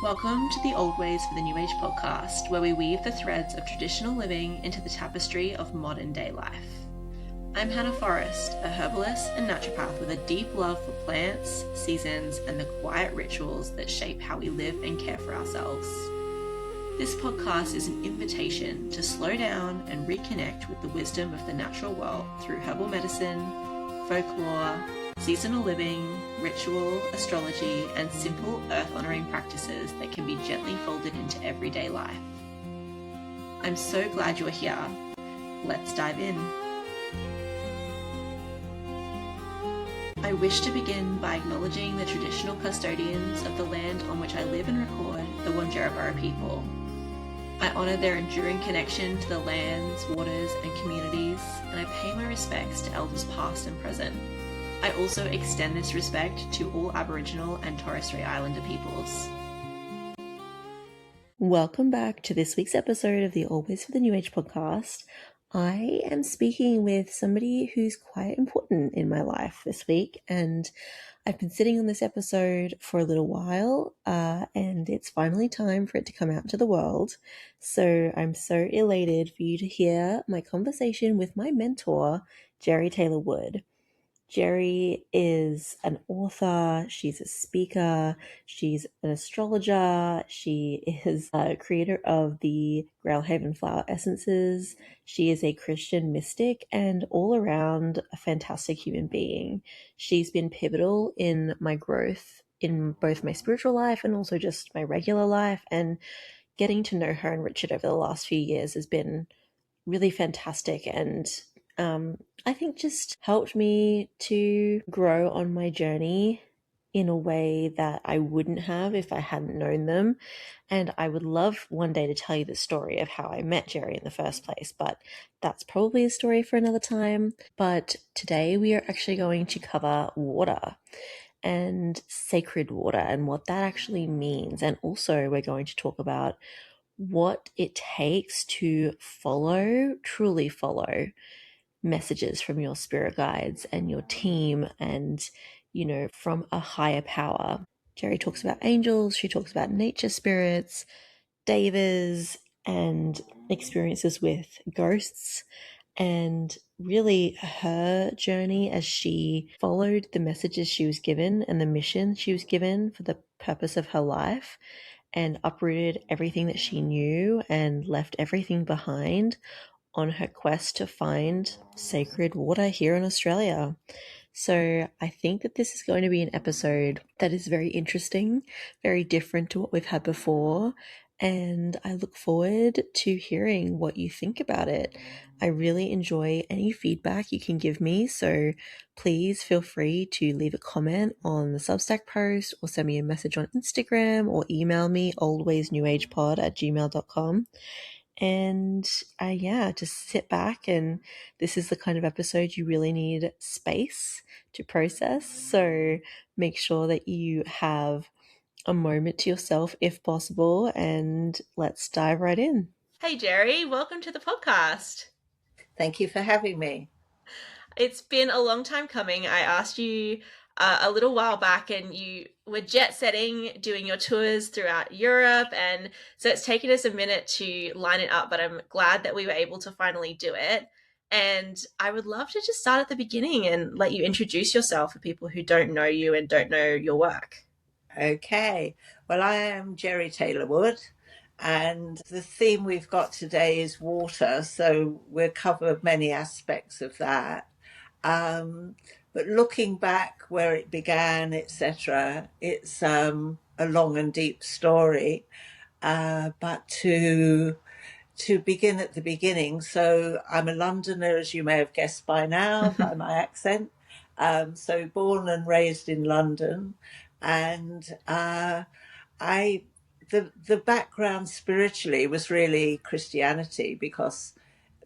Welcome to the Old Ways for the New Age podcast, where we weave the threads of traditional living into the tapestry of modern day life. I'm Hannah Forrest, a herbalist and naturopath with a deep love for plants, seasons, and the quiet rituals that shape how we live and care for ourselves. This podcast is an invitation to slow down and reconnect with the wisdom of the natural world through herbal medicine, folklore, seasonal living, ritual, astrology, and simple earth-honoring practices that can be gently folded into everyday life. I'm so glad you're here. Let's dive in. I wish to begin by acknowledging the traditional custodians of the land on which I live and record, the Wurundjeri people. I honour their enduring connection to the lands, waters, and communities, and I pay my respects to elders past and present. I also extend this respect to all Aboriginal and Torres Strait Islander peoples. Welcome back to this week's episode of the Always for the New Age podcast. I am speaking with somebody who's quite important in my life this week, and I've been sitting on this episode for a little while, and it's finally time for it to come out to the world. So I'm so elated for you to hear my conversation with my mentor, Gerry Taylor Wood. Gerry is an author, she's a speaker, she's an astrologer, she is a creator of the Grailhaven Flower Essences, she is a Christian mystic, and all around a fantastic human being. She's been pivotal in my growth in both my spiritual life and also just my regular life, and getting to know her and Richard over the last few years has been really fantastic, and I think just helped me to grow on my journey in a way that I wouldn't have if I hadn't known them. And I would love one day to tell you the story of how I met Gerry in the first place, but that's probably a story for another time. But today we are actually going to cover water and sacred water and what that actually means. And also we're going to talk about what it takes to truly follow messages from your spirit guides and your team and, from a higher power. Gerry talks about angels, she talks about nature spirits, devas, and experiences with ghosts, and really her journey as she followed the messages she was given and the mission she was given for the purpose of her life, and uprooted everything that she knew and left everything behind on her quest to find sacred water here in Australia. So I think that this is going to be an episode that is very interesting, very different to what we've had before, and I look forward to hearing what you think about it. I really enjoy any feedback you can give me, so please feel free to leave a comment on the Substack post or send me a message on Instagram or email me oldwaysnewagepod@gmail.com. And just sit back, and this is the kind of episode you really need space to process. So make sure that you have a moment to yourself if possible, and let's dive right in. Hey Gerry, welcome to the podcast. Thank you for having me. It's been a long time coming. I asked you a little while back, and you were jet setting, doing your tours throughout Europe, and so it's taken us a minute to line it up, but I'm glad that we were able to finally do it. And I would love to just start at the beginning and let you introduce yourself for people who don't know you and don't know your work. Okay. Well, I am Gerry Taylor Wood, and the theme we've got today is water, so we'll cover many aspects of that. But looking back where it began, etc., it's a long and deep story. But to begin at the beginning, so I'm a Londoner, as you may have guessed by now, by my accent. So born and raised in London, and the background spiritually was really Christianity, because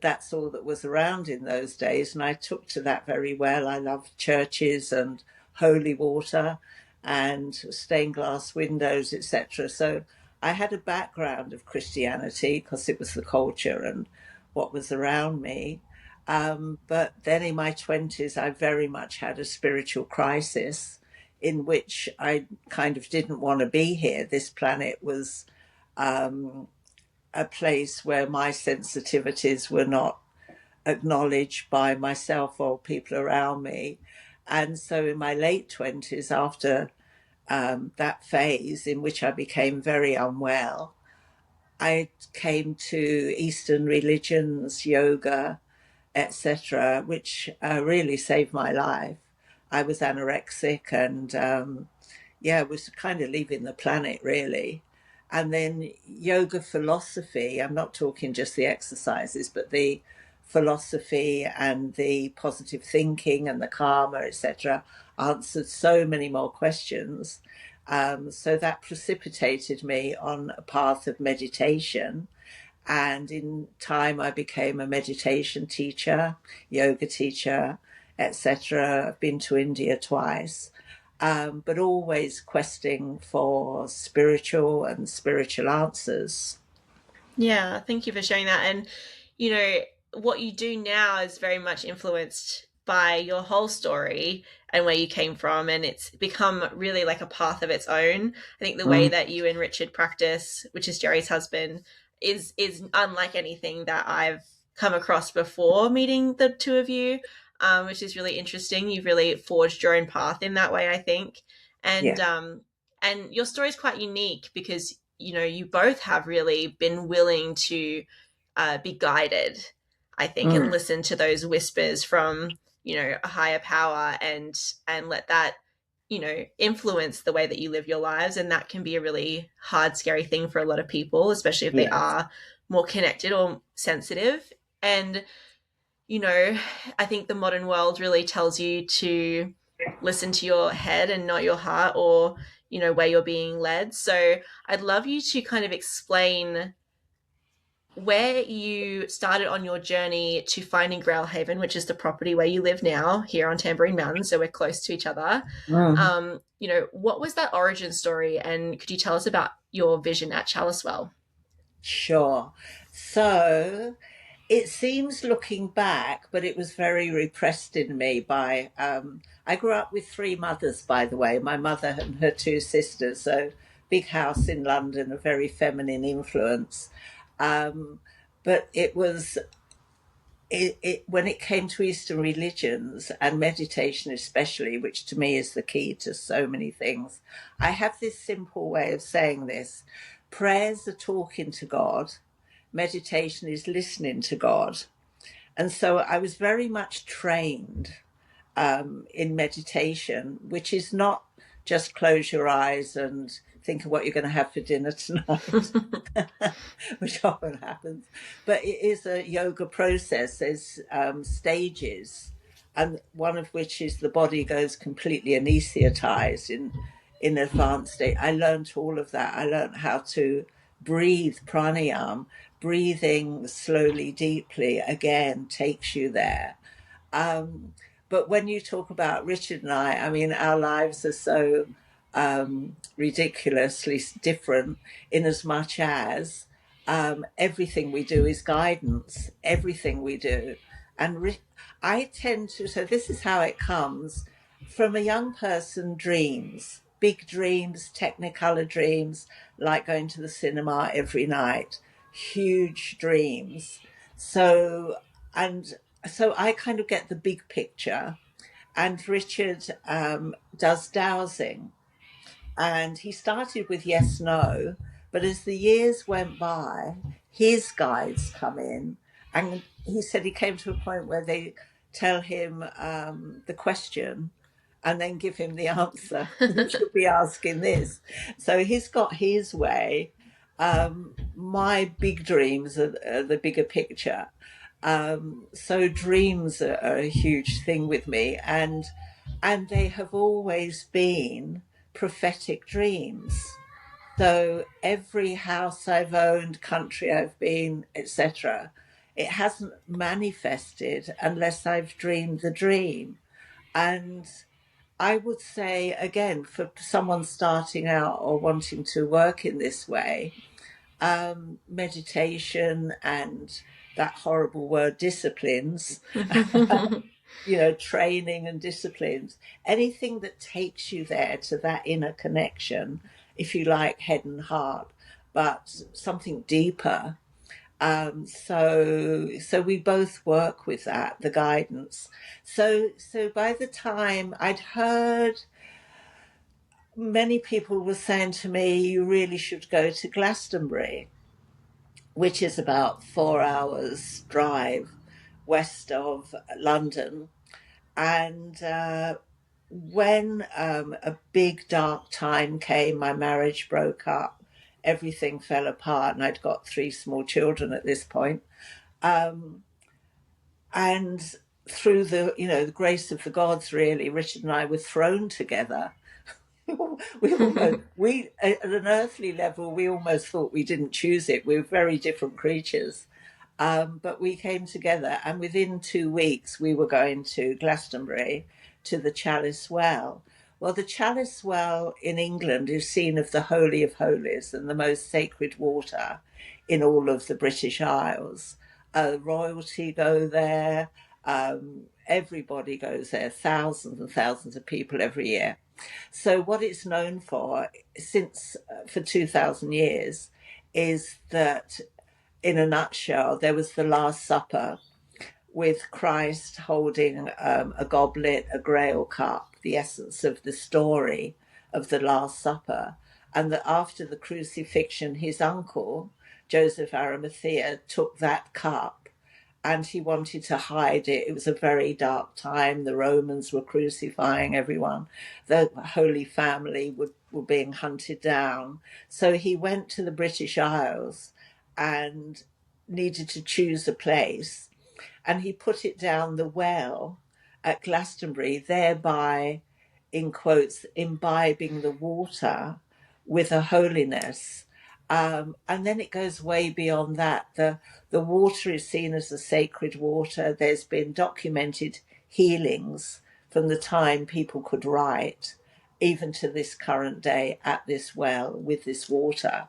that's all that was around in those days, and I took to that very well. I loved churches and holy water and stained glass windows, etc. So I had a background of Christianity because it was the culture and what was around me. But then in my 20s, I very much had a spiritual crisis in which I kind of didn't want to be here. This planet was a place where my sensitivities were not acknowledged by myself or people around me. And so in my late 20s, after that phase in which I became very unwell, I came to Eastern religions, yoga, etc., which really saved my life. I was anorexic and yeah, was kind of leaving the planet really. And then yoga philosophy, I'm not talking just the exercises, but the philosophy and the positive thinking and the karma, etc., answered so many more questions. So that precipitated me on a path of meditation. And in time, I became a meditation teacher, yoga teacher, etc. I've been to India twice, but always questing for spiritual answers. Yeah, thank you for sharing that. And, you know, what you do now is very much influenced by your whole story and where you came from. And it's become really like a path of its own. I think the way Mm, that you and Richard practice, which is Gerry's husband, is unlike anything that I've come across before meeting the two of you, which is really interesting. You've really forged your own path in that way, I think. And yeah. your story is quite unique because you both have really been willing to be guided, I think, and Mm, listen to those whispers from a higher power, and let that influence the way that you live your lives. And that can be a really hard, scary thing for a lot of people, especially if they yes. are more connected or sensitive. And I think the modern world really tells you to listen to your head and not your heart, or where you're being led. So I'd love you to kind of explain where you started on your journey to finding Grailhaven, which is the property where you live now here on Tambourine Mountain. So we're close to each other. Mm, What was that origin story? And could you tell us about your vision at Chalicewell? sure. So it seems looking back, but it was very repressed in me by. I grew up with three mothers, by the way, my mother and her two sisters. So, big house in London, a very feminine influence. Um, but it was when it came to Eastern religions and meditation, especially, which to me is the key to so many things. I have this simple way of saying this: prayers are talking to God, meditation is listening to God. And so I was very much trained in meditation, which is not just close your eyes and think of what you're going to have for dinner tonight, which often happens, but it is a yoga process. There's stages, and one of which is the body goes completely anesthetized in advanced state. I learned all of that. I learned how to breathe pranayam. Breathing slowly, deeply, again, takes you there. Um, but when you talk about Richard and I mean, our lives are so ridiculously different in as much as everything we do is guidance, everything we do. And I tend to, so this is how it comes from a young person: dreams, big dreams, technicolor dreams, like going to the cinema every night, huge dreams. So, and so I kind of get the big picture, and Richard does dowsing, and he started with yes no, but as the years went by his guides come in, and he said he came to a point where they tell him the question and then give him the answer. You should be asking this. So he's got his way. My big dreams are the bigger picture. So dreams are a huge thing with me, and they have always been prophetic dreams. So every house I've owned, country I've been, etc., it hasn't manifested unless I've dreamed the dream. And I would say, again, for someone starting out or wanting to work in this way, meditation and that horrible word disciplines training and disciplines, anything that takes you there to that inner connection, if you like, head and heart, but something deeper. So we both work with that, the guidance. So by the time I'd heard, many people were saying to me, you really should go to Glastonbury, which is about 4 hours drive west of London. And when a big dark time came, my marriage broke up, everything fell apart, and I'd got 3 small children at this point. And through the grace of the gods, really, Richard and I were thrown together. We at an earthly level, we almost thought we didn't choose it. We were very different creatures. But we came together, and within 2 weeks, we were going to Glastonbury to the Chalice Well. Well, the Chalice Well in England is seen as the Holy of Holies and the most sacred water in all of the British Isles. Royalty go there, everybody goes there, thousands and thousands of people every year. So what it's known for, for 2,000 years, is that, in a nutshell, there was the Last Supper with Christ holding a goblet, a grail cup, the essence of the story of the Last Supper. And that after the crucifixion, his uncle, Joseph Arimathea, took that cup and he wanted to hide it. It was a very dark time. The Romans were crucifying everyone. The Holy Family were being hunted down. So he went to the British Isles and needed to choose a place. And he put it down the well at Glastonbury, thereby, in quotes, imbibing the water with a holiness. And then it goes way beyond that. The water is seen as a sacred water. There's been documented healings from the time people could write, even to this current day, at this well with this water.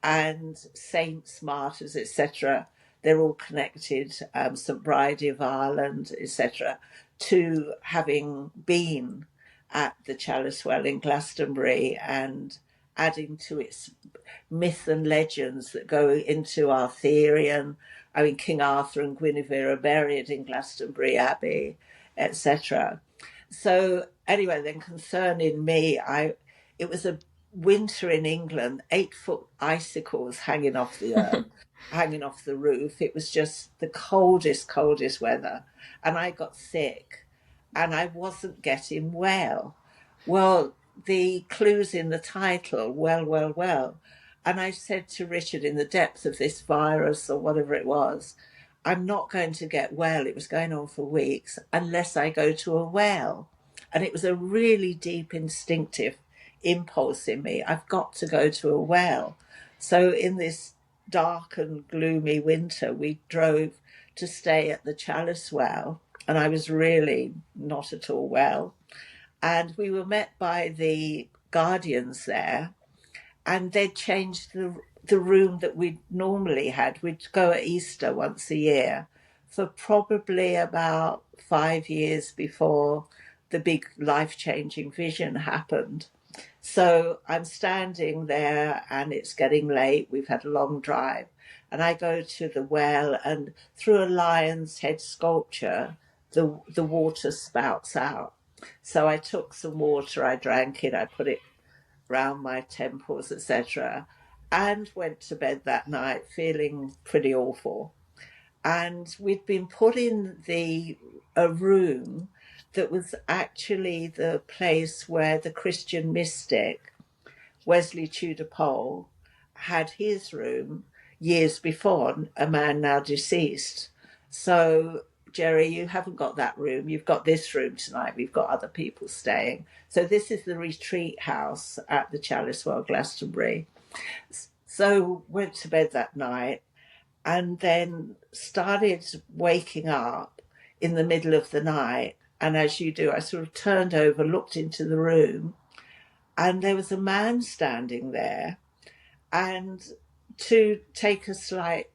And saints, martyrs, etc., they're all connected, St. Bridie of Ireland, etc., to having been at the Chalice Well in Glastonbury and adding to its myth and legends that go into Arthurian. I mean, King Arthur and Guinevere are buried in Glastonbury Abbey, etc. So anyway, then concerning me, it was a winter in England, 8-foot icicles hanging off the earth, hanging off the roof. It was just the coldest weather. And I got sick and I wasn't getting well. Well, the clues in the title, well. And I said to Richard, in the depth of this virus or whatever it was, I'm not going to get well. It was going on for weeks unless I go to a well. And it was a really deep instinctive impulse in me. I've got to go to a well. So in this dark and gloomy winter, we drove to stay at the Chalice Well, and I was really not at all well. And we were met by the guardians there, and they'd changed the room that we normally had. We'd go at Easter once a year for probably about 5 years before the big life-changing vision happened. So I'm standing there and it's getting late. We've had a long drive. And I go to the well, and through a lion's head sculpture, the water spouts out. So I took some water, I drank it, I put it round my temples, etc., and went to bed that night feeling pretty awful. And we'd been put in a room that was actually the place where the Christian mystic Wesley Tudor Pole had his room years before, a man now deceased. So, Gerry, you haven't got that room. You've got this room tonight. We've got other people staying. So this is the retreat house at the Chalice Well, Glastonbury. So went to bed that night and then started waking up in the middle of the night. And as you do, I sort of turned over, looked into the room, and there was a man standing there. And to take a slight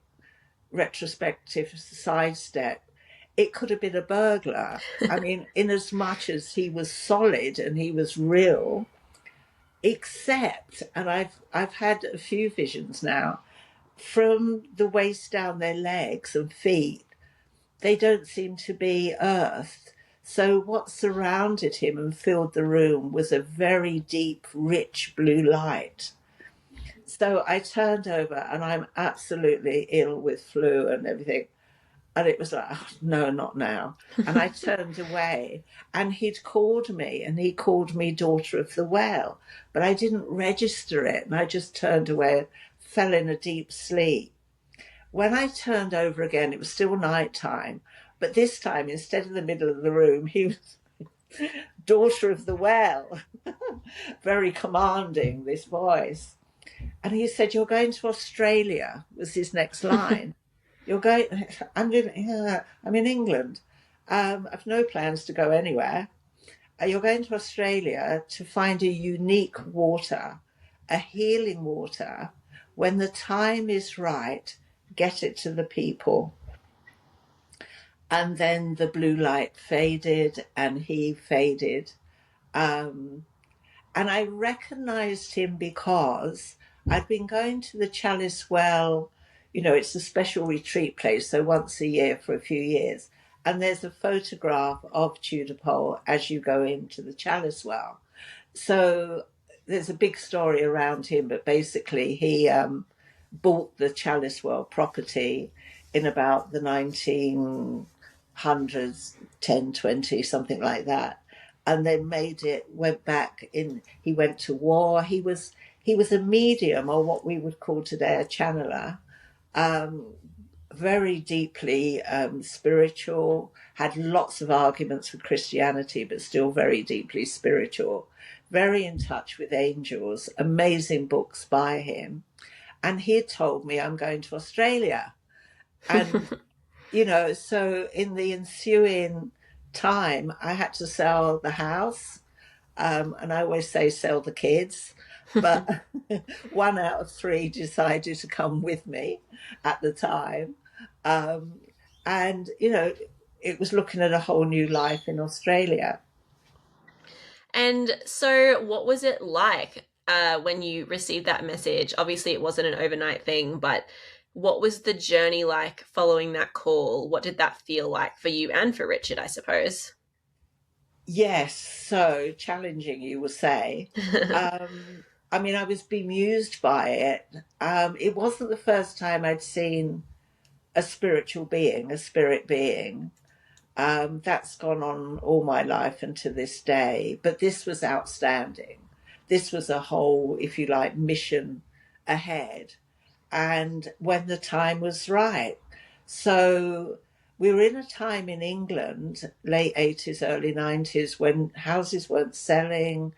retrospective sidestep, it could have been a burglar. I mean, in as much as he was solid and he was real, except, and I've had a few visions now, from the waist down their legs and feet, they don't seem to be earthed. So what surrounded him and filled the room was a very deep, rich blue light. So I turned over and I'm absolutely ill with flu and everything. And it was like, oh, no, not now. And I turned away and he'd called me and he called me Daughter of the Well, but I didn't register it. And I just turned away, fell in a deep sleep. When I turned over again, it was still night time. But this time, instead of the middle of the room, he was Daughter of the Well, very commanding, this voice. And he said, "You're going to Australia," was his next line. You're going, I'm in England. I've no plans to go anywhere. You're going to Australia to find a unique water, a healing water. When the time is right, get it to the people. And then the blue light faded and he faded. Um, and I recognized him because I'd been going to the Chalice Well. You know, it's a special retreat place, so once a year for a few years. And there's a photograph of Tudor Pole as you go into the Chalice Well. So there's a big story around him, but basically he bought the Chalice Well property in about the 1900s, 10, 20, something like that, and then made it, went back in, he went to war. He was a medium, or what we would call today a channeler, very deeply spiritual, had lots of arguments with Christianity, but still very deeply spiritual, very in touch with angels, amazing books by him. And he had told me, I'm going to Australia. And, you know, so in the ensuing time, I had to sell the house. And I always say sell the kids. But one out of three decided to come with me at the time. Um, and, you know, it was looking at a whole new life in Australia. And so, what was it like when you received that message? Obviously, it wasn't an overnight thing, but what was the journey like following that call? What did that feel like for you and for Richard, I suppose? Yes, so challenging, you will say. I mean, I was bemused by it. It wasn't the first time I'd seen a spiritual being, a spirit being. That's gone on all my life and to this day. But this was outstanding. This was a whole, if you like, mission ahead. And when the time was right. So we were in a time in England, late 80s, early 90s, when houses weren't selling.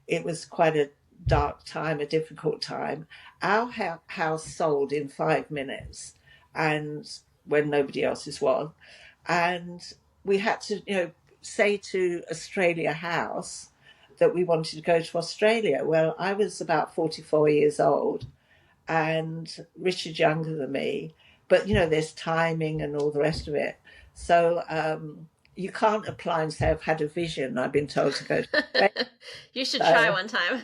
It was quite a dark time, a difficult time. Our house sold in 5 minutes, and when nobody else's was. And we had to, you know, say to Australia House that we wanted to go to Australia. Well, I was about 44 years old and Richard's younger than me, but you know, there's timing and all the rest of it. So you can't apply and say, I've had a vision, I've been told to go to Australia. You should try So one time.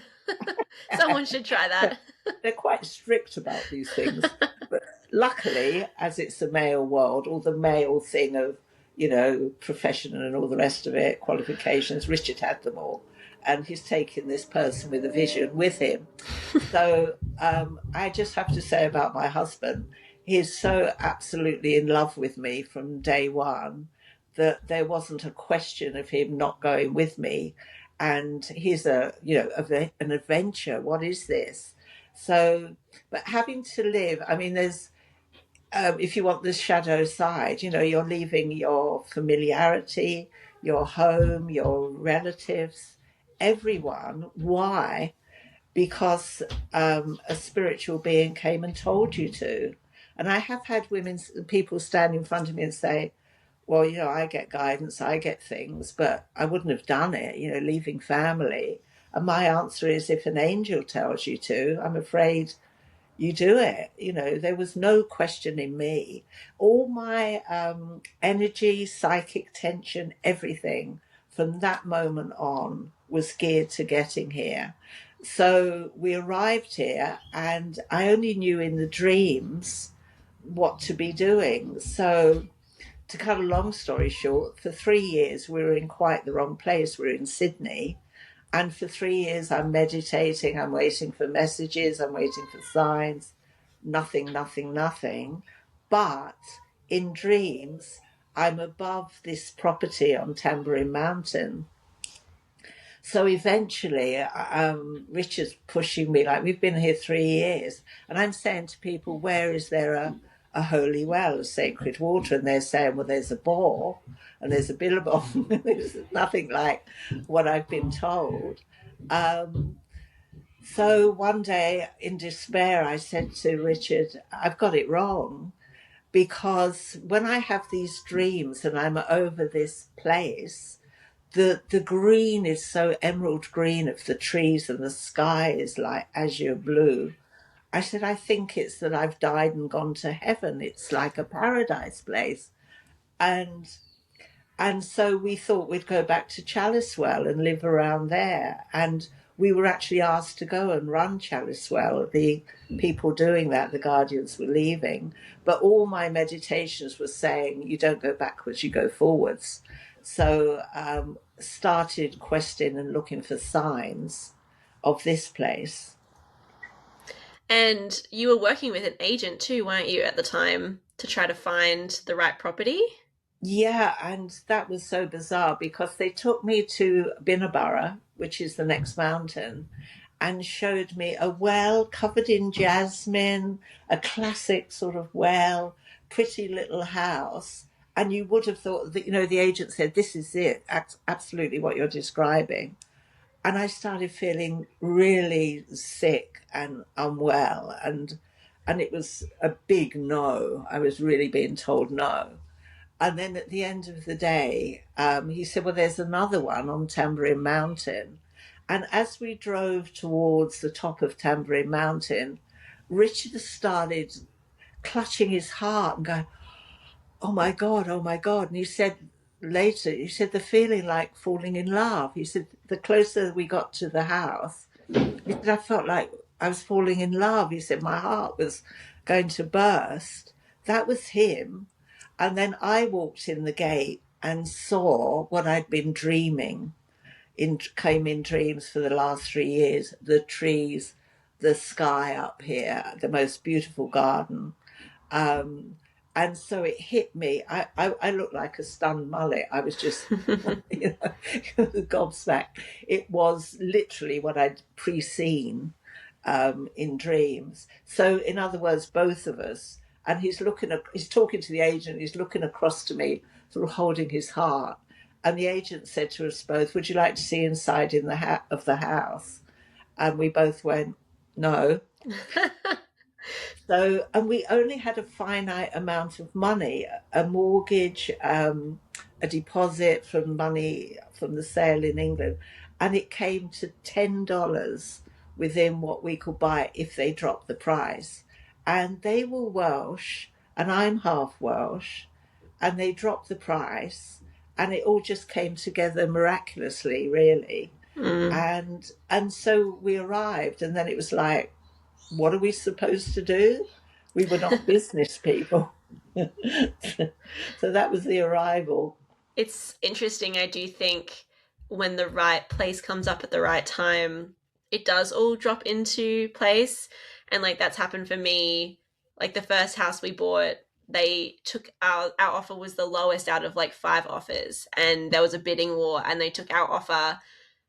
Someone should try that. they're quite strict about these things. But luckily, as it's a male world, all the male thing of, you know, profession and all the rest of it, qualifications, Richard had them all. And he's taken this person with a vision with him. So I just have to say about my husband, he's so absolutely in love with me from day one that there wasn't a question of him not going with me. And he's a, you know, an adventure. What is this? So, but having to live, I mean, there's, if you want the shadow side, you know, you're leaving your familiarity, your home, your relatives, everyone. Why? Because a spiritual being came and told you to. And I have had people stand in front of me and say, well, you know, I get guidance, I get things, but I wouldn't have done it, you know, leaving family. And my answer is, if an angel tells you to, I'm afraid you do it. You know, there was no question in me. All my energy, psychic tension, everything from that moment on was geared to getting here. So we arrived here, and I only knew in the dreams what to be doing. So, to cut a long story short, for 3 years we were in quite the wrong place. We were in Sydney, and for 3 years, I'm meditating, I'm waiting for messages, I'm waiting for signs, nothing, nothing, nothing. But in dreams, I'm above this property on Tambourine Mountain. So eventually, Richard's pushing me, like, we've been here 3 years. And I'm saying to people, where is there a holy well, a sacred water? And they're saying, well, there's a bore and there's a billabong. There's nothing like what I've been told. Um, so one day in despair, I said to Richard, I've got it wrong, because when I have these dreams and I'm over this place, the green is so emerald green of the trees and the sky is like azure blue. I said, I think it's that I've died and gone to heaven. It's like a paradise place. And and so we thought we'd go back to Chalicewell and live around there. And we were actually asked to go and run Chalicewell. The people doing that, the guardians, were leaving. But all my meditations were saying, you don't go backwards, you go forwards. So started questing and looking for signs of this place. And you were working with an agent too, weren't you, at the time, to try to find the right property? Yeah, and that was so bizarre because they took me to Binnaburra, which is the next mountain, and showed me a well covered in jasmine, a classic sort of well, pretty little house. And you would have thought that, the agent said, this is it, absolutely what you're describing. And I started feeling really sick and unwell. And it was a big no. I was really being told no. And then at the end of the day, he said, well, there's another one on Tambourine Mountain. And as we drove towards the top of Tambourine Mountain, Richard started clutching his heart and going, oh my God, oh my God. And he said later, he said, the feeling like falling in love. He said, the closer we got to the house, he said, I felt like I was falling in love. He said, my heart was going to burst. That was him. And then I walked in the gate and saw what I'd been dreaming, came in dreams for the last 3 years, the trees, the sky up here, the most beautiful garden. Um, and so it hit me. I looked like a stunned mullet. I was just, gobsmacked. It was literally what I'd pre-seen in dreams. So, in other words, both of us, and he's talking to the agent, he's looking across to me, sort of holding his heart. And the agent said to us both, would you like to see inside of the house? And we both went, no. So, and we only had a finite amount of money, a mortgage, a deposit from money from the sale in England, and it came to $10 within what we could buy if they dropped the price. And they were Welsh, and I'm half Welsh, and they dropped the price, and it all just came together miraculously, really. Mm. And so we arrived, and then it was like, what are we supposed to do? We were not business people. So that was the arrival. It's interesting. I do think when the right place comes up at the right time, it does all drop into place. And like that's happened for me. Like the first house we bought, they took our offer was the lowest out of like 5 offers, and there was a bidding war, and they took our offer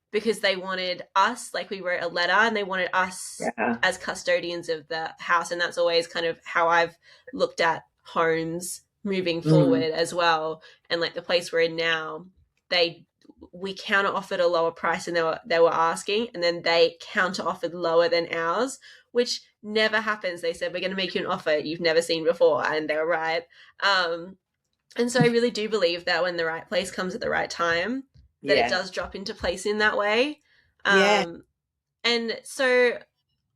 because they wanted us, like we wrote a letter and they wanted us Yeah. as custodians of the house. And that's always kind of how I've looked at homes moving Mm. forward as well. And like the place we're in now, they we counter offered a lower price than they were asking, and then they counter offered lower than ours, which never happens. They said, we're going to make you an offer you've never seen before, and they were right. And so I really do believe that when the right place comes at the right time, that it Yeah. does drop into place in that way. Yeah. And so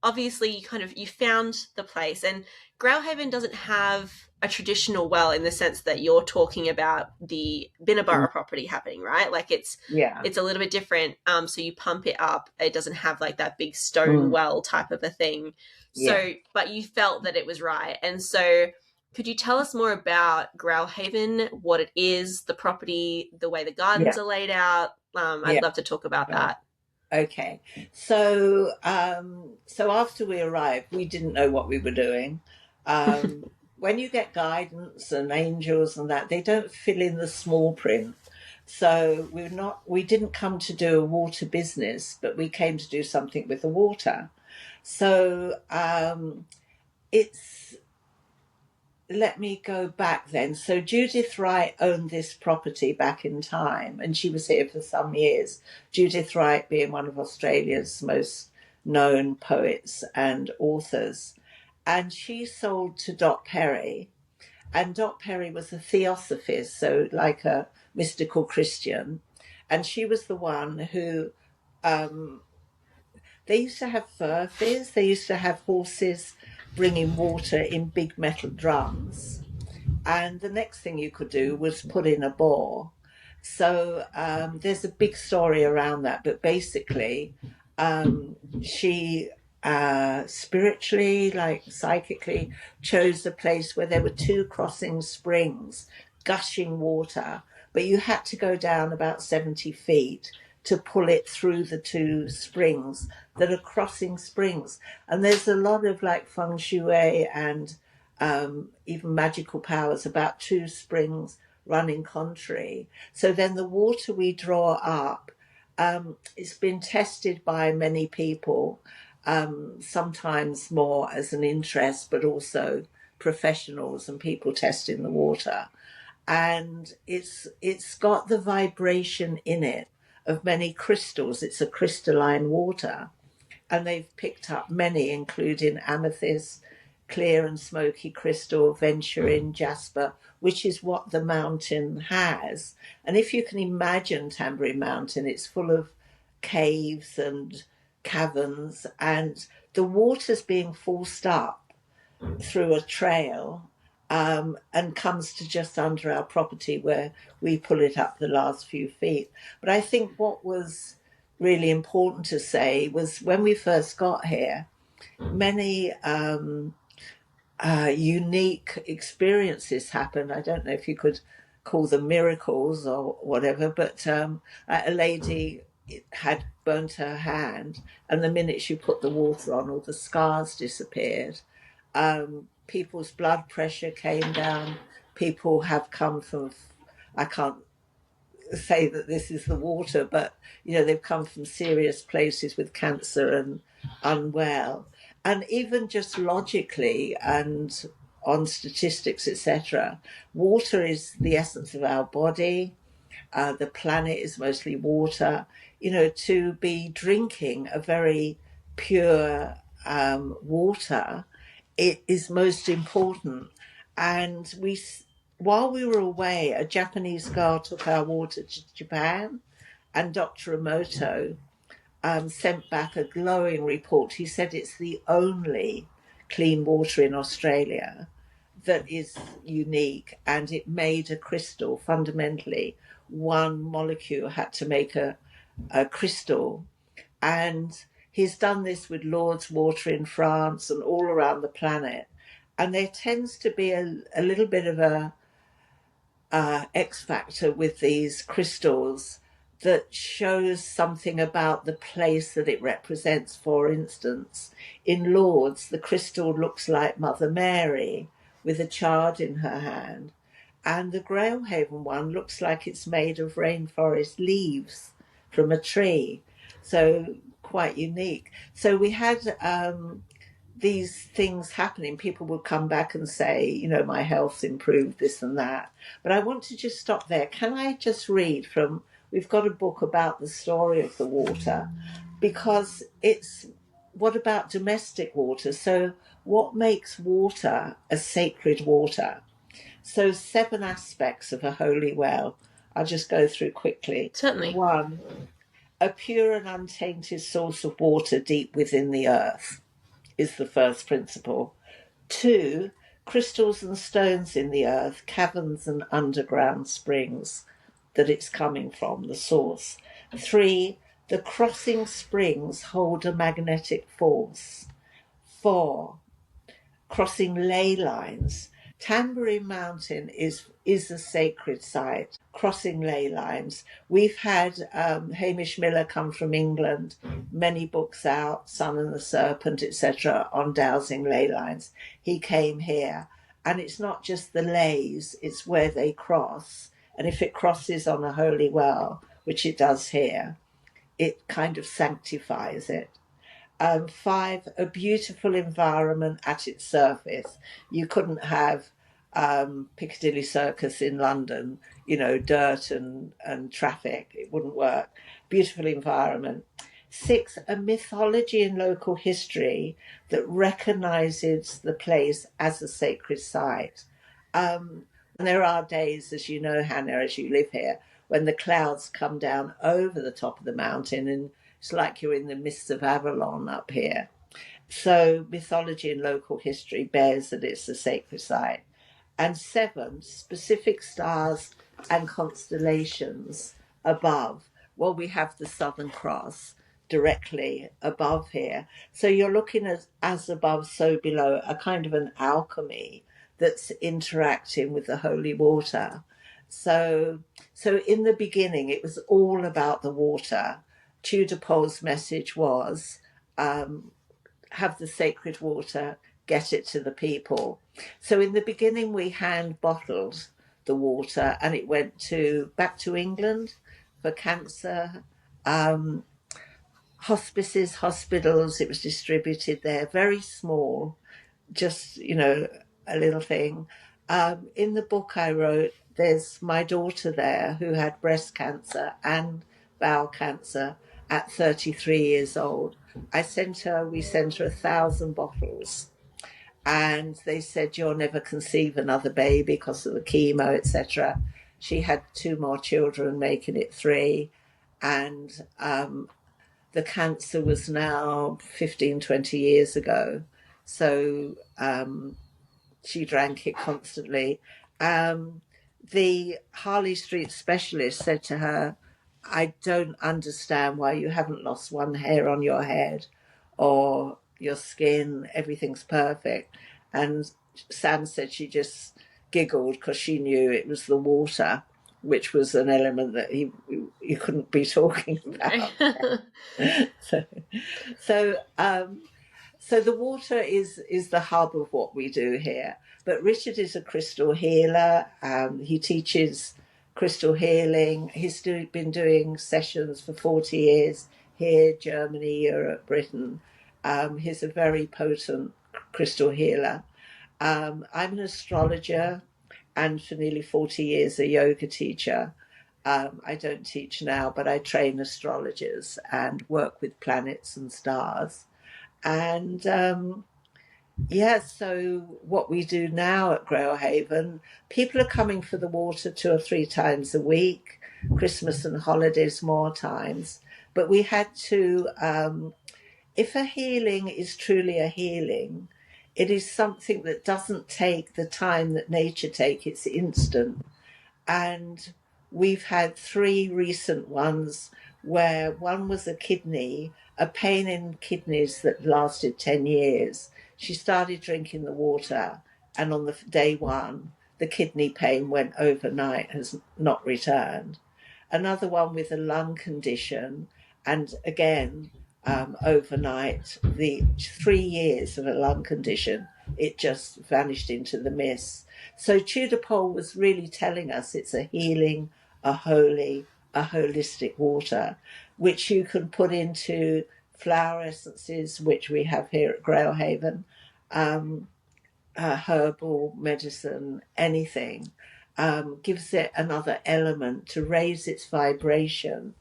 obviously you found the place, and Grailhaven doesn't have a traditional well in the sense that you're talking about the Binnaburra property happening, right? Like Yeah. it's a little bit different. So you pump it up. It doesn't have like that big stone Mm. well type of a thing. Yeah. So, but you felt that it was right. And so could you tell us more about Grailhaven, what it is, the property, the way the gardens Yeah. are laid out? I'd Yeah. love to talk about Right. that. Okay. So so after we arrived, we didn't know what we were doing. When you get guidance and angels and that, they don't fill in the small print. So we didn't come to do a water business, but we came to do something with the water. So it's let me go back then. So Judith Wright owned this property back in time, and she was here for some years. Judith Wright being one of Australia's most known poets and authors. And she sold to Dot Perry, and Dot Perry was a theosophist, so like a mystical Christian. And she was the one who they used to have furfies, they used to have horses bringing water in big metal drums, and the next thing you could do was put in a bore. So there's a big story around that, but basically, she spiritually, like psychically, chose a place where there were two crossing springs, gushing water, but you had to go down about 70 feet to pull it through the two springs that are crossing springs. And there's a lot of like feng shui and even magical powers about two springs running contrary. So then the water we draw up, it's been tested by many people, sometimes more as an interest, but also professionals and people testing the water. And it's got the vibration in it of many crystals. It's a crystalline water, and they've picked up many, including amethyst, clear and smoky crystal, venturine, jasper, which is what the mountain has. And if you can imagine Tambury Mountain, it's full of caves and caverns, and the water's being forced up through a trail, and comes to just under our property where we pull it up the last few feet. But I think what was really important to say was when we first got here, many unique experiences happened. I don't know if you could call them miracles or whatever, but a lady had burnt her hand, and the minute she put the water on, all the scars disappeared. People's blood pressure came down. People have come from, I can't say that this is the water, but they've come from serious places with cancer and unwell. And even just logically and on statistics, etc., water is the essence of our body. The planet is mostly water. To be drinking a very pure water, it is most important. And while we were away, a Japanese girl took our water to Japan, and Dr. Emoto sent back a glowing report. He said it's the only clean water in Australia that is unique, and it made a crystal. Fundamentally, one molecule had to make a crystal, and he's done this with Lourdes water in France and all around the planet. And there tends to be a little bit of a X factor with these crystals that shows something about the place that it represents. For instance, in Lourdes, the crystal looks like Mother Mary with a child in her hand, and the Grailhaven one looks like it's made of rainforest leaves from a tree. So quite unique. So we had these things happening. People would come back and say, my health's improved, this and that. But I want to just stop there. Can I just read from, we've got a book about the story of the water, because it's, what about domestic water? So what makes water a sacred water? So 7 aspects of a holy well. I'll just go through quickly. Certainly. 1, a pure and untainted source of water deep within the earth. is the first principle. 2, crystals and stones in the earth, caverns and underground springs that it's coming from, the source. 3, the crossing springs hold a magnetic force. 4, crossing ley lines. Tambourine Mountain is a sacred site. Crossing ley lines. We've had Hamish Miller come from England, many books out, Sun and the Serpent, etc., on dowsing ley lines. He came here, and it's not just the leys; it's where they cross. And if it crosses on a holy well, which it does here, it kind of sanctifies it. 5, a beautiful environment at its surface. You couldn't have Piccadilly Circus in London, dirt and traffic. It wouldn't work. Beautiful environment. 6, a mythology and local history that recognises the place as a sacred site. And there are days, as you know, Hannah, as you live here, when the clouds come down over the top of the mountain, and it's like you're in the mists of Avalon up here. So mythology and local history bears that it's a sacred site. And 7, specific stars and constellations above. Well, we have the Southern Cross directly above here. So you're looking at as above, so below, a kind of an alchemy that's interacting with the holy water. So in the beginning, it was all about the water. Tudor Pole's message was, have the sacred water, get it to the people. So in the beginning, we hand bottled the water, and it went back to England for cancer. Hospices, hospitals, it was distributed there, very small, just, a little thing. In the book I wrote, there's my daughter there who had breast cancer and bowel cancer at 33 years old. We sent her 1,000 bottles, and they said, you'll never conceive another baby because of the chemo, etc. She had 2 more children, making it 3, and the cancer was now 15, 20 years ago. So she drank it constantly. The Harley Street specialist said to her, I don't understand why you haven't lost one hair on your head or your skin, everything's perfect. And Sam said she just giggled because she knew it was the water, which was an element that you couldn't be talking about. So the water is the hub of what we do here. But Richard is a crystal healer. He teaches crystal healing. He's been doing sessions for 40 years here, Germany, Europe, Britain. He's a very potent crystal healer. I'm an astrologer, and for nearly 40 years a yoga teacher. I don't teach now, but I train astrologers and work with planets and stars. And so what we do now at Grailhaven, people are coming for the water 2 or 3 times a week, Christmas and holidays more times. But we had to, if a healing is truly a healing, it is something that doesn't take the time that nature takes, it's instant. And we've had 3 recent ones where one was a pain in kidneys that lasted 10 years. She started drinking the water, and on the day 1, the kidney pain went overnight, has not returned. Another one with a lung condition, and again, overnight, the 3 years of a lung condition, it just vanished into the mist. So Tudor Pole was really telling us it's a healing, a holy, a holistic water, which you can put into flower essences, which we have here at Grailhaven, herbal medicine, anything, gives it another element to raise its vibration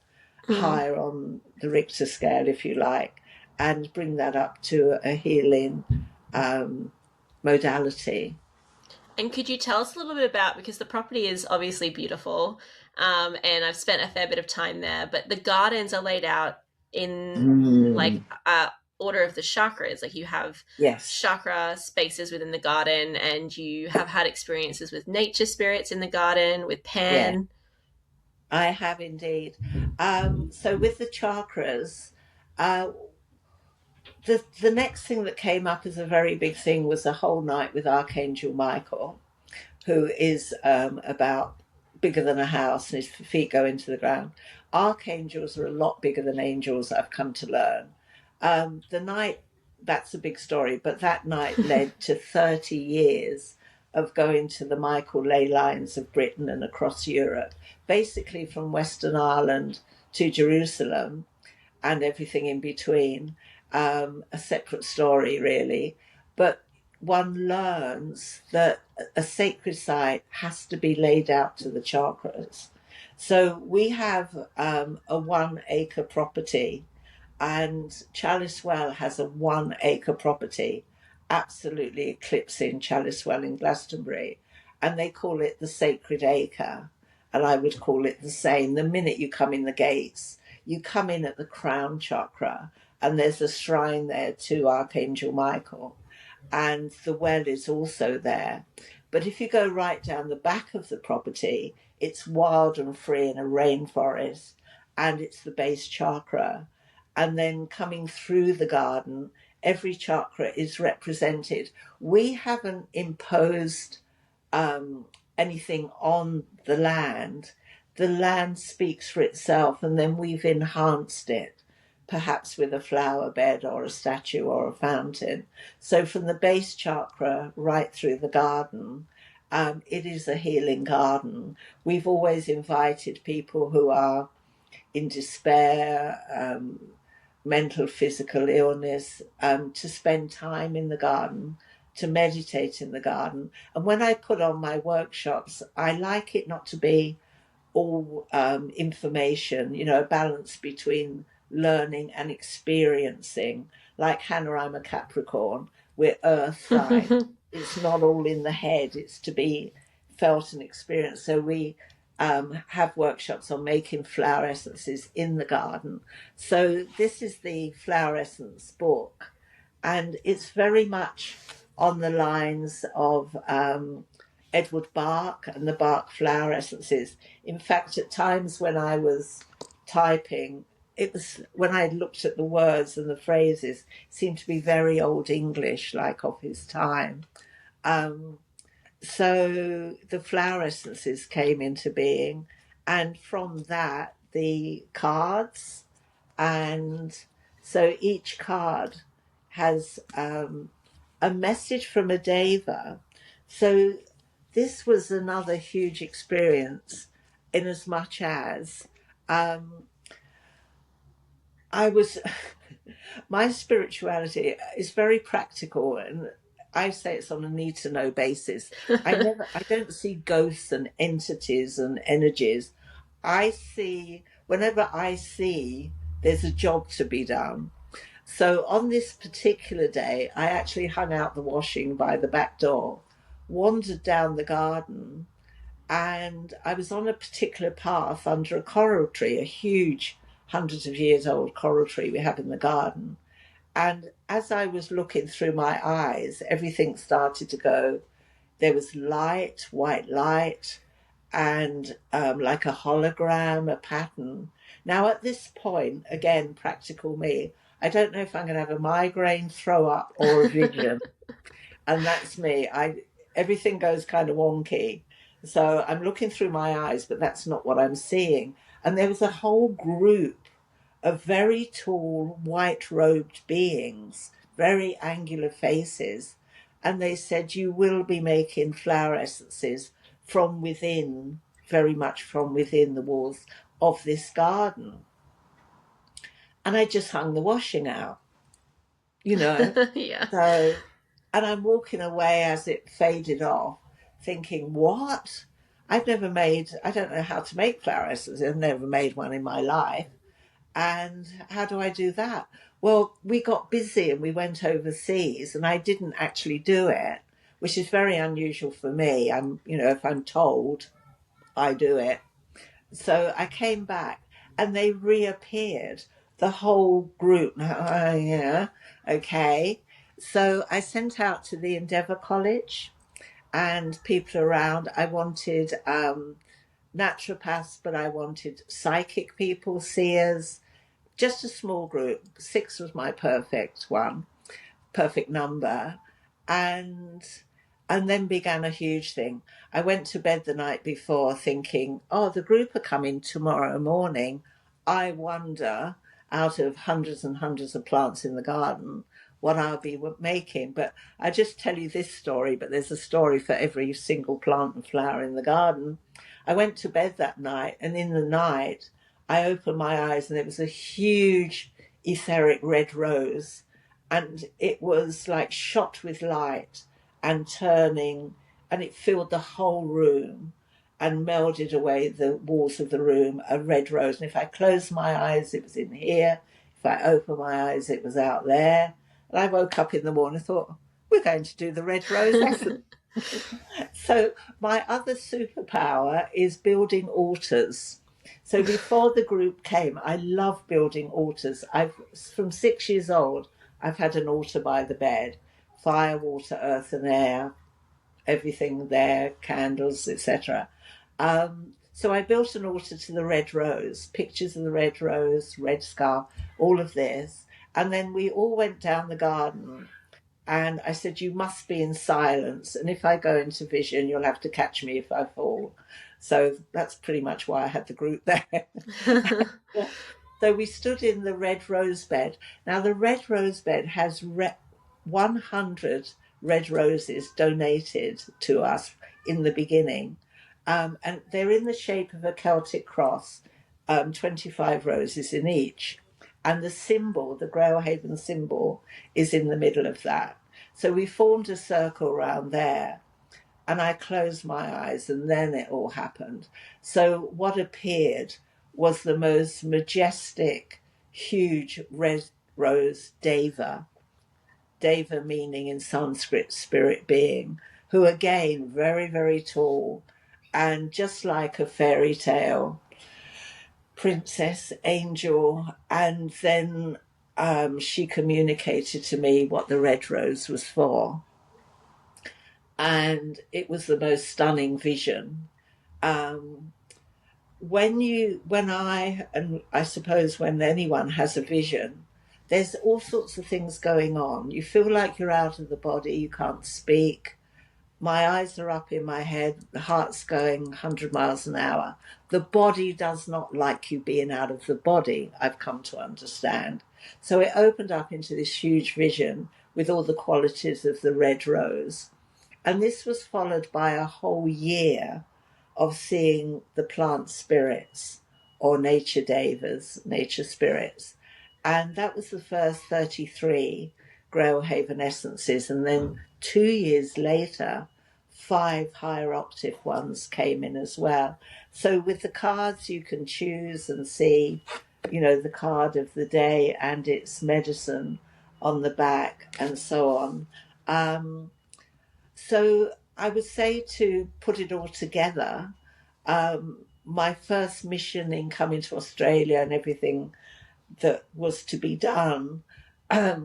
higher on the Richter scale, if you like, and bring that up to a healing modality. And could you tell us a little bit about, because the property is obviously beautiful, and I've spent a fair bit of time there, but the gardens are laid out in like order of the chakras. Like you have Yes. chakra spaces within the garden, and you have had experiences with nature spirits in the garden, with Yeah, Pan. I have indeed. So with the chakras, uh, the next thing that came up as a very big thing was a whole night with Archangel Michael, who is about bigger than a house, and his feet go into the ground. Archangels are a lot bigger than angels, I've come to learn. The night, that's a big story, but that night led to 30 years of going to the Michael ley lines of Britain and across Europe, basically from Western Ireland to Jerusalem and everything in between. A separate story, really. But one learns that a sacred site has to be laid out to the chakras. So we have a 1 acre property, and Chalice Well has a 1 acre property, absolutely eclipsing Chalice Well in Glastonbury. And they call it the Sacred Acre. And I would call it the same. The minute you come in the gates, you come in at the crown chakra, and there's a shrine there to Archangel Michael, and the well is also there. But if you go right down the back of the property, it's wild and free in a rainforest, and it's the base chakra. And then coming through the garden, every chakra is represented. We haven't imposed um, anything on the land. The land speaks for itself, and then we've enhanced it, perhaps with a flower bed or a statue or a fountain. So, from the base chakra right through the garden, it is a healing garden. We've always invited people who are in despair, mental, physical illness, to spend time in the garden, to meditate in the garden. And when I put on my workshops, I like it not to be all information, a balance between learning and experiencing. Like Hannah, I'm a Capricorn, we're earth sign. It's not all in the head, it's to be felt and experienced. So we have workshops on making flower essences in the garden. So this is the flower essence book, and it's very much on the lines of Edward Bach and the Bach flower essences. In fact, at times when I was typing, it was when I looked at the words and the phrases, seemed to be very old English, like of his time. Um, so the flower essences came into being, and from that, the cards. And so each card has a message from a deva. So this was another huge experience, in as much as I was my spirituality is very practical, and I say it's on a need to know basis. I don't see ghosts and entities and energies. Whenever I see there's a job to be done. So on this particular day, I actually hung out the washing by the back door, wandered down the garden, and I was on a particular path under a coral tree, a huge, hundreds of years old coral tree we have in the garden. And as I was looking through my eyes, everything started to go. There was light, white light, and like a hologram, a pattern. Now, at this point, again, practical me, I don't know if I'm going to have a migraine, throw up, or a vision. And that's me. Everything goes kind of wonky. So I'm looking through my eyes, but that's not what I'm seeing. And there was a whole group of very tall, white robed beings, very angular faces. And they said, "You will be making flower essences from within, very much from within the walls of this garden." And I just hung the washing out, you know. Yeah. So, and I'm walking away as it faded off, thinking, what? I don't know how to make flower essences. I've never made one in my life. And how do I do that? Well, we got busy and we went overseas, and I didn't actually do it, which is very unusual for me. If I'm told, I do it. So I came back and they reappeared. the whole group. Yeah, okay. So I sent out to the Endeavour College and people around. I wanted naturopaths, but I wanted psychic people, seers, just a small group. 6 was my perfect number. And then began a huge thing. I went to bed the night before thinking, oh, the group are coming tomorrow morning. I wonder, out of hundreds and hundreds of plants in the garden, what I'll be making. But I just tell you this story, but there's a story for every single plant and flower in the garden. I went to bed that night, and in the night, I opened my eyes, and it was a huge etheric red rose, and it was like shot with light and turning, and it filled the whole room and melded away the walls of the room, a red rose. And if I closed my eyes, it was in here. If I opened my eyes, it was out there. And I woke up in the morning and thought, we're going to do the red rose essence. So my other superpower is building altars. So before the group came, I love building altars. From 6 years old, I've had an altar by the bed, fire, water, earth, and air, everything there, candles, etc. So I built an altar to the red rose, pictures of the red rose, red scarf, all of this. And then we all went down the garden, and I said, you must be in silence. And if I go into vision, you'll have to catch me if I fall. So that's pretty much why I had the group there. So we stood in the red rose bed. Now, the red rose bed has 100 red roses donated to us in the beginning. And they're in the shape of a Celtic cross, 25 roses in each. And the symbol, the Grailhaven symbol, is in the middle of that. So we formed a circle around there. And I closed my eyes, and then it all happened. So what appeared was the most majestic, huge red rose deva. Deva meaning in Sanskrit spirit being, who again, very, very tall, and just like a fairy tale princess, angel. And then she communicated to me what the red rose was for. And it was the most stunning vision. When I suppose when anyone has a vision, there's all sorts of things going on. You feel like you're out of the body, you can't speak. My eyes are up in my head, the heart's going 100 miles an hour. The body does not like you being out of the body, I've come to understand. So it opened up into this huge vision with all the qualities of the red rose. And this was followed by a whole year of seeing the plant spirits or nature devas, nature spirits. And that was the first 33 Grailhaven essences. And then 2 years later, 5 higher octave ones came in as well. So with the cards, you can choose and see, the card of the day and its medicine on the back and so on. So I would say, to put it all together, my first mission in coming to Australia and everything that was to be done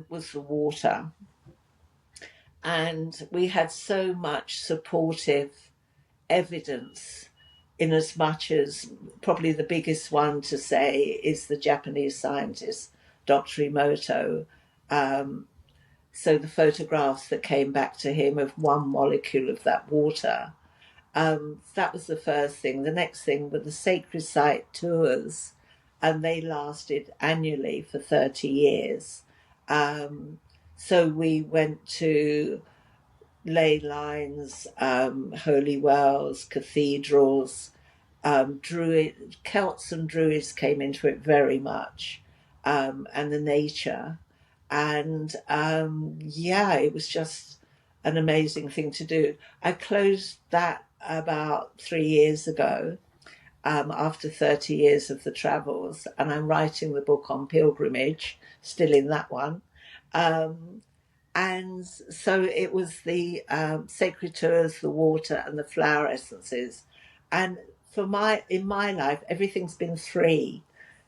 was the water. And we had so much supportive evidence, in as much as probably the biggest one to say is the Japanese scientist, Dr. Emoto. So the photographs that came back to him of one molecule of that water, that was the first thing. The next thing were the sacred site tours, and they lasted annually for 30 years. So we went to ley lines, holy wells, cathedrals. Celts and Druids came into it very much, and the nature. And it was just an amazing thing to do. I closed that about 3 years ago, after 30 years of the travels, and I'm writing the book on pilgrimage, still in that one. And so it was the sacred tours, the water, and the flower essences. And in my life, everything's been 3,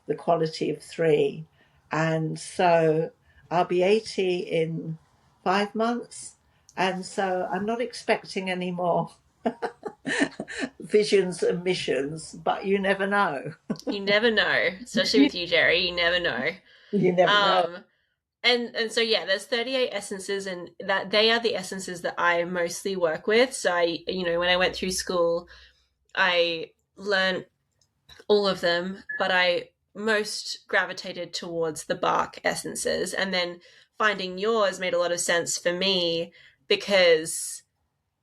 the quality of 3. And so I'll be 80 in 5 months. And so I'm not expecting any more visions and missions, but you never know. You never know, especially with you, Gerry. You never know. You never know. And so yeah, there's 38 essences, and that they are the essences that I mostly work with. So I, when I went through school, I learned all of them, but I most gravitated towards the bark essences. And then finding yours made a lot of sense for me because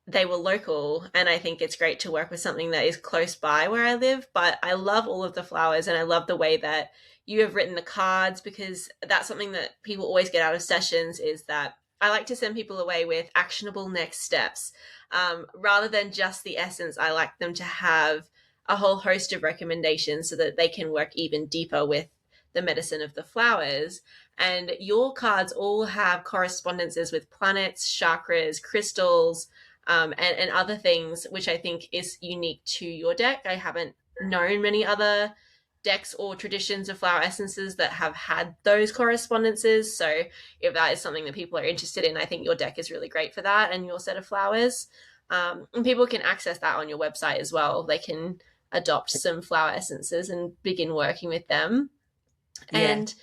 they were local, and I think it's great to work with something that is close by where I live. But I love all of the flowers, and I love the way that you have written the cards, because that's something that people always get out of sessions, is that I like to send people away with actionable next steps. Rather than just the essence, I like them to have a whole host of recommendations so that they can work even deeper with the medicine of the flowers. And your cards all have correspondences with planets, chakras, crystals, and other things, which I think is unique to your deck. I haven't known many other decks or traditions of flower essences that have had those correspondences. So if that is something that people are interested in, I think your deck is really great for that, and your set of flowers. And people can access that on your website as well. They can adopt some flower essences and begin working with them. Yeah. And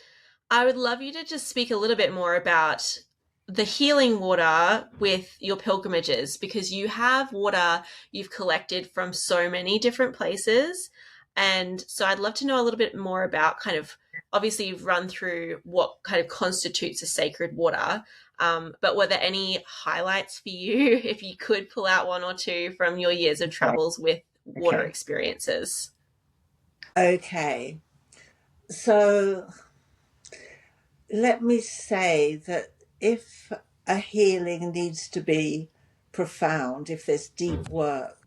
I would love you to just speak a little bit more about the healing water with your pilgrimages, because you have water you've collected from so many different places. And so I'd love to know a little bit more about kind of, obviously, you've run through what kind of constitutes a sacred water. But were there any highlights for you, if you could pull out one or two from your years of travels with water experiences? Okay. So let me say that if a healing needs to be profound, if there's deep work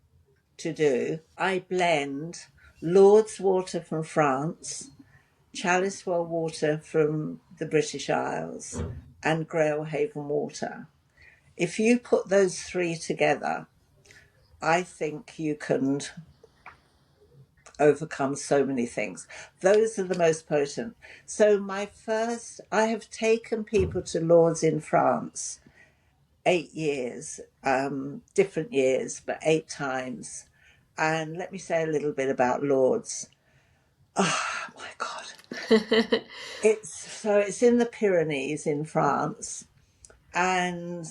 to do, I blend Lourdes water from France, Chalice Well water from the British Isles, and Grail Haven water. If you put those three together, I think you can overcome so many things. Those are the most potent. So I have taken people to Lourdes in France 8 years, different years, but 8 times. And let me say a little bit about Lourdes. Oh my God. It's in the Pyrenees in France, and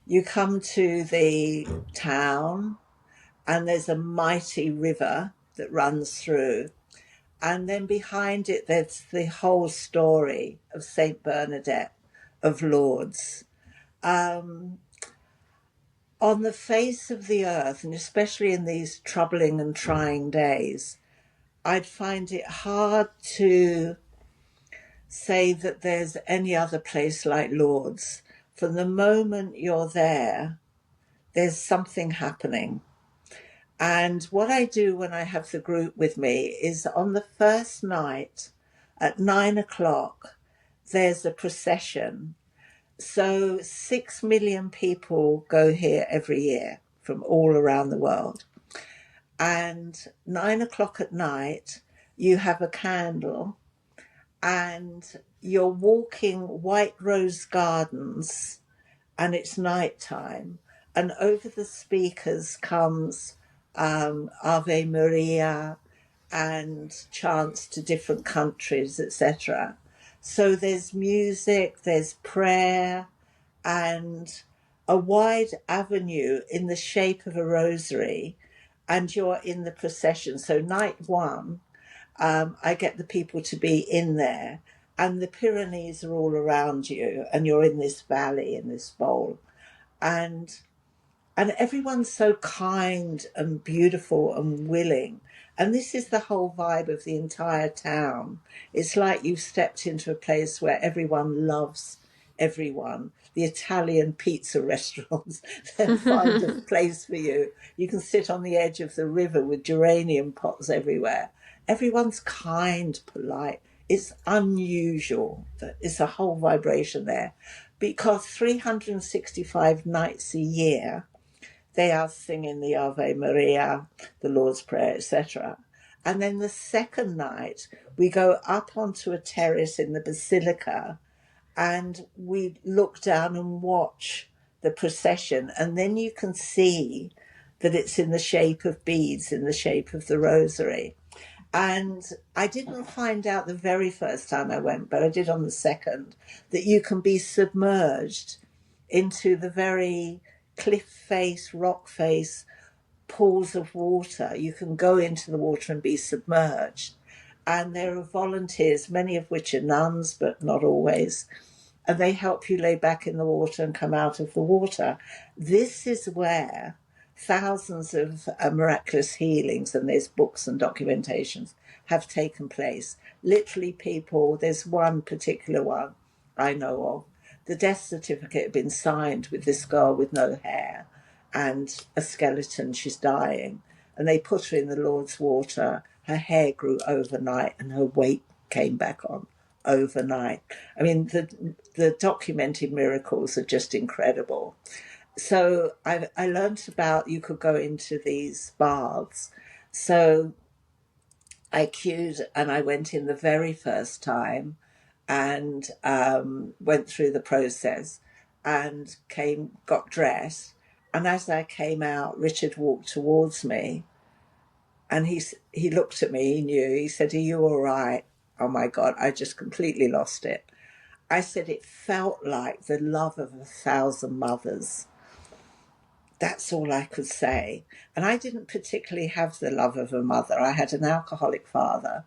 you come to the town, and there's a mighty river that runs through. And then behind it, there's the whole story of Saint Bernadette of Lourdes. On the face of the earth, and especially in these troubling and trying days, I'd find it hard to say that there's any other place like Lourdes. From the moment you're there, there's something happening. And what I do when I have the group with me is on the first night at 9 o'clock, there's a procession. So 6 million people go here every year from all around the world. And 9 o'clock at night, you have a candle, and you're walking White Rose Gardens, and it's nighttime. And over the speakers comes Ave Maria and chants to different countries, etc. So there's music, there's prayer, and a wide avenue in the shape of a rosary, and you're in the procession. So night one, I get the people to be in there, and the Pyrenees are all around you, and you're in this valley, in this bowl, and everyone's so kind and beautiful and willing. And this is the whole vibe of the entire town. It's like you've stepped into a place where everyone loves everyone. The Italian pizza restaurants, they'll find a place for you. You can sit on the edge of the river with geranium pots everywhere. Everyone's kind, polite. It's unusual. It's a whole vibration there. Because 365 nights a year, they are singing the Ave Maria, the Lord's Prayer, etc. And then the second night, we go up onto a terrace in the basilica and we look down and watch the procession. And then you can see that it's in the shape of beads, in the shape of the rosary. And I didn't find out the very first time I went, but I did on the second, that you can be submerged into the very cliff face, rock face, pools of water. You can go into the water and be submerged. And there are volunteers, many of which are nuns, but not always. And they help you lay back in the water and come out of the water. This is where thousands of miraculous healings, and there's books and documentations, have taken place. Literally, people, there's one particular one I know of. The death certificate had been signed with this girl with no hair and a skeleton, she's dying. And they put her in the Lord's water. Her hair grew overnight and her weight came back on overnight. I mean, the documented miracles are just incredible. So I learned about you could go into these baths. So I queued and I went in the very first time and went through the process and got dressed. And as I came out, Richard walked towards me and he looked at me, he knew, he said, "Are you all right?" Oh my God, I just completely lost it. I said, it felt like the love of 1,000 mothers. That's all I could say. And I didn't particularly have the love of a mother. I had an alcoholic father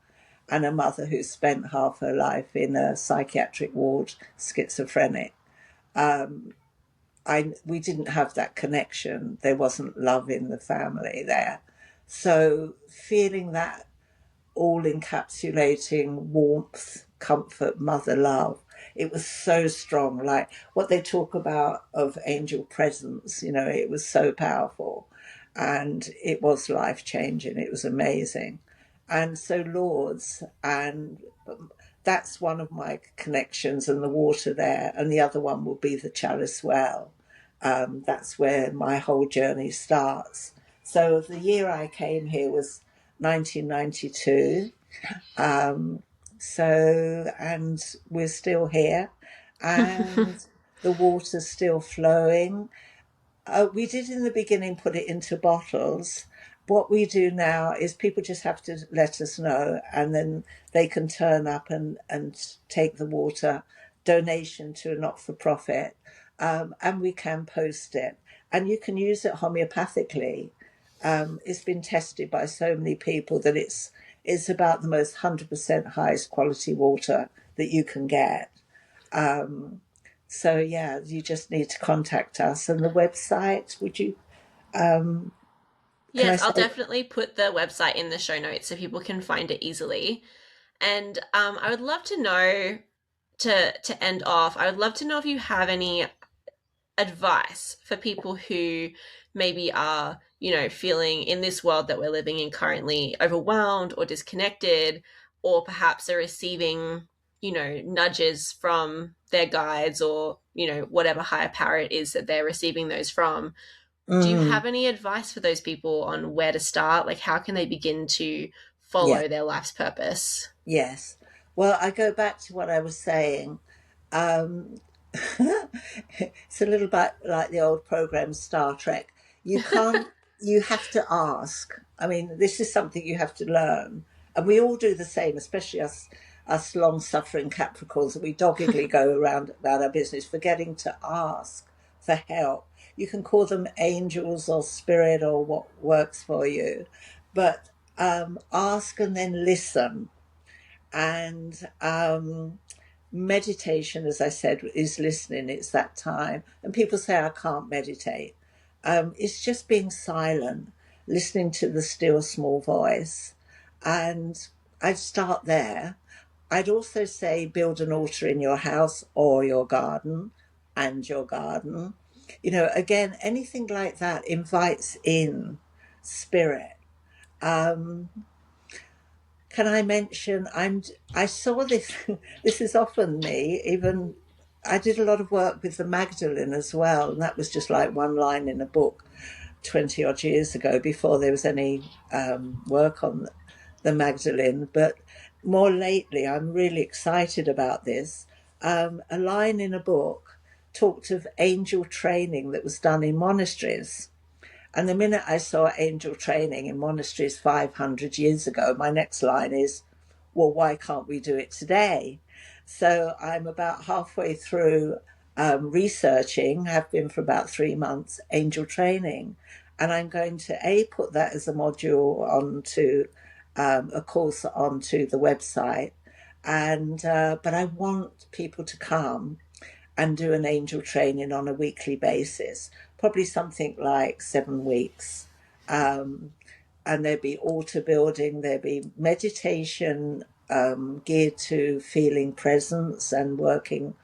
and a mother who spent half her life in a psychiatric ward, schizophrenic. We didn't have that connection. There wasn't love in the family there. So feeling that all encapsulating warmth, comfort, mother love. It was so strong, like what they talk about of angel presence, it was so powerful and it was life changing. It was amazing. And so Lords, and that's one of my connections, and the water there, and the other one will be the Chalice Well. That's where my whole journey starts. So the year I came here was 1992. And we're still here, and the water's still flowing. We did in the beginning put it into bottles. What we do now is people just have to let us know, and then they can turn up and take the water, donation to a not-for-profit, and we can post it. And you can use it homeopathically. It's been tested by so many people that it's about the most 100% highest quality water that you can get. So yeah, you just need to contact us. And the website, would you? Yes, I'll definitely put the website in the show notes so people can find it easily. And I would love to know, to end off, I would love to know if you have any advice for people who maybe are, feeling in this world that we're living in currently overwhelmed or disconnected, or perhaps are receiving, nudges from their guides or, whatever higher power it is that they're receiving those from. Do you have any advice for those people on where to start? Like, how can they begin to follow their life's purpose? Yes. Well, I go back to what I was saying. It's a little bit like the old program Star Trek. You can't, you have to ask. I mean, this is something you have to learn. And we all do the same, especially us long-suffering Capricorns. We doggedly go around about our business, forgetting to ask for help. You can call them angels or spirit or what works for you. But ask and then listen. And meditation, as I said, is listening. It's that time. And people say, I can't meditate. It's just being silent, listening to the still small voice. And I'd start there. I'd also say build an altar in your house or your garden and your garden. Again, anything like that invites in spirit. Can I mention, I saw this, this is often me, even, I did a lot of work with the Magdalene as well, and that was just like one line in a book 20 odd years ago before there was any work on the Magdalene, but more lately I'm really excited about this. A line in a book talked of angel training that was done in monasteries. And the minute I saw angel training in monasteries 500 years ago, my next line is, well, why can't we do it today? So I'm about halfway through researching, have been for about 3 months, angel training. And I'm going to put that as a module onto a course onto the website. And but I want people to come and do an angel training on a weekly basis, probably something like 7 weeks. And there'd be altar building, there'd be meditation geared to feeling presence and working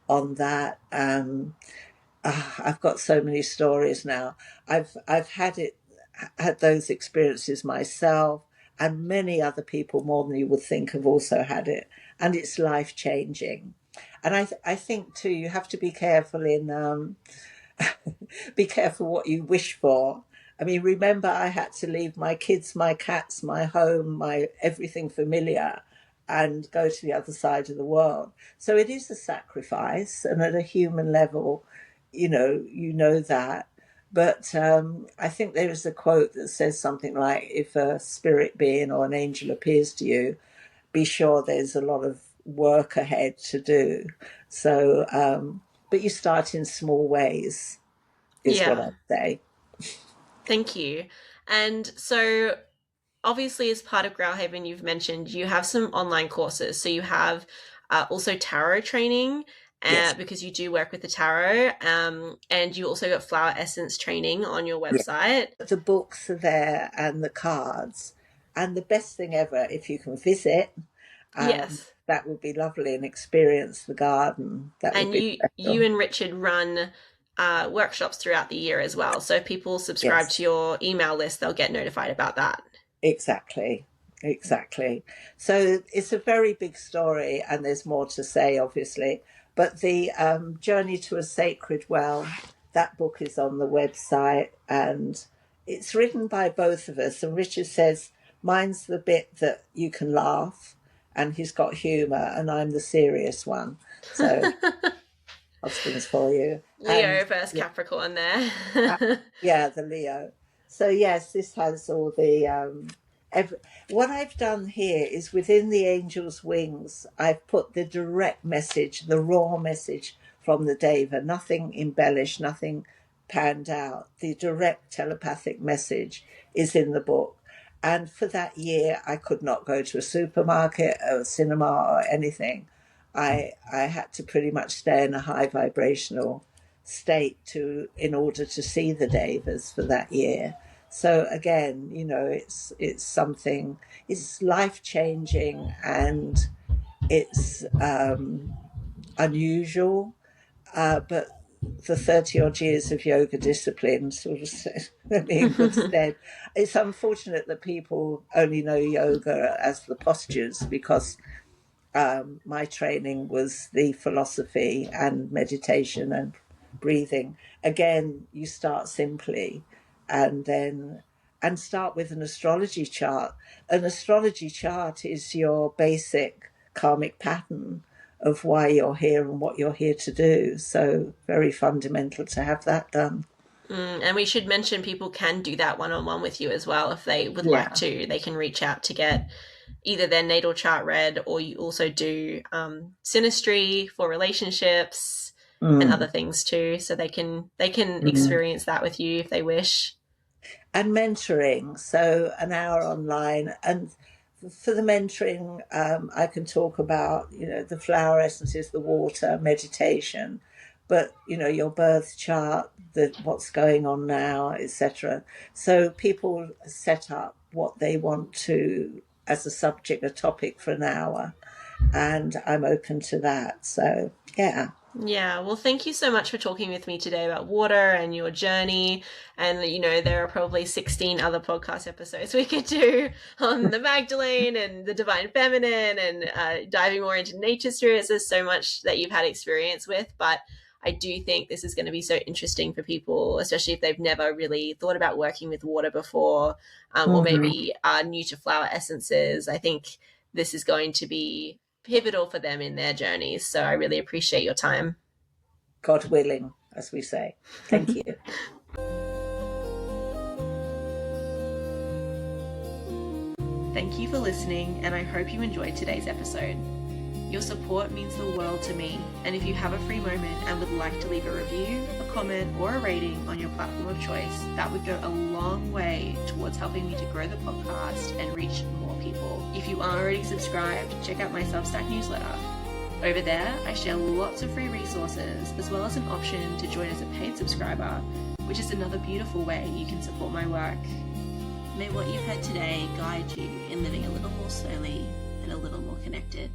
on that. I've got so many stories now. I've had those experiences myself, and many other people more than you would think have also had it, and it's life changing. And I think too, you have to be careful in be careful what you wish for. I mean, remember, I had to leave my kids, my cats, my home, my everything familiar, and go to the other side of the world. So it is a sacrifice, and at a human level, you know that. But I think there is a quote that says something like, if a spirit being or an angel appears to you, be sure there's a lot of work ahead to do. So, but you start in small ways, is what Yeah. I'd say. Thank you. And so obviously, as part of Growhaven, you've mentioned you have some online courses. So you have also tarot training Yes. because you do work with the tarot, and you also got flower essence training on your Yeah. website. The books are there and the cards. And the best thing ever, if you can visit, Yes. that would be lovely, and experience the garden. That would And be you special. and Richard run workshops throughout the year as well. So if people subscribe Yes. to your email list, they'll get notified about that. Exactly. Exactly. So it's a very big story, and there's more to say, obviously. But the Journey to a Sacred Well, that book is on the website, and it's written by both of us. And Richard says, mine's the bit that you can laugh, and he's got humour, and I'm the serious one. So, husbands for you. And Leo versus yeah, Capricorn uh, there. yeah, the Leo. So yes, this has all the every, what I've done here is within the angel's wings, I've put the direct message, the raw message from the Deva, nothing embellished, nothing panned out. The direct telepathic message is in the book. And for that year, I could not go to a supermarket or a cinema or anything. I had to pretty much stay in a high vibrational state to in order to see the Devas for that year. So again, it's something. It's life changing, and it's unusual. But the 30 odd years of yoga discipline sort of set me in good stead. It's unfortunate that people only know yoga as the postures, because my training was the philosophy and meditation and breathing. Again, you start simply, and then and start with an astrology chart. An astrology chart is your basic karmic pattern of why you're here and what you're here to do. So very fundamental to have that done. And we should mention people can do that one-on-one with you as well if they would like Yeah. to. They can reach out to get either their natal chart read, or you also do synastry for relationships and other Mm. things too. So they can Mm. experience that with you if they wish. And mentoring, so an hour online. And for the mentoring, I can talk about the flower essences, the water, meditation, but your birth chart, what's going on now, etc. So people set up what they want to as a subject, a topic for an hour, and I'm open to that. So yeah. Yeah, well, thank you so much for talking with me today about water and your journey. And, there are probably 16 other podcast episodes we could do on the Magdalene and the Divine Feminine and diving more into nature spirits. There's so much that you've had experience with. But I do think this is going to be so interesting for people, especially if they've never really thought about working with water before, or maybe are new to flower essences. I think this is going to be pivotal for them in their journeys. So I really appreciate your time. God willing, as we say. Thank you. Thank you for listening, and I hope you enjoyed today's episode. Your support means the world to me, and if you have a free moment and would like to leave a review, a comment, or a rating on your platform of choice, that would go a long way towards helping me to grow the podcast and reach more people. If you aren't already subscribed, check out my Substack newsletter. Over there, I share lots of free resources, as well as an option to join as a paid subscriber, which is another beautiful way you can support my work. May what you've heard today guide you in living a little more slowly and a little more connected.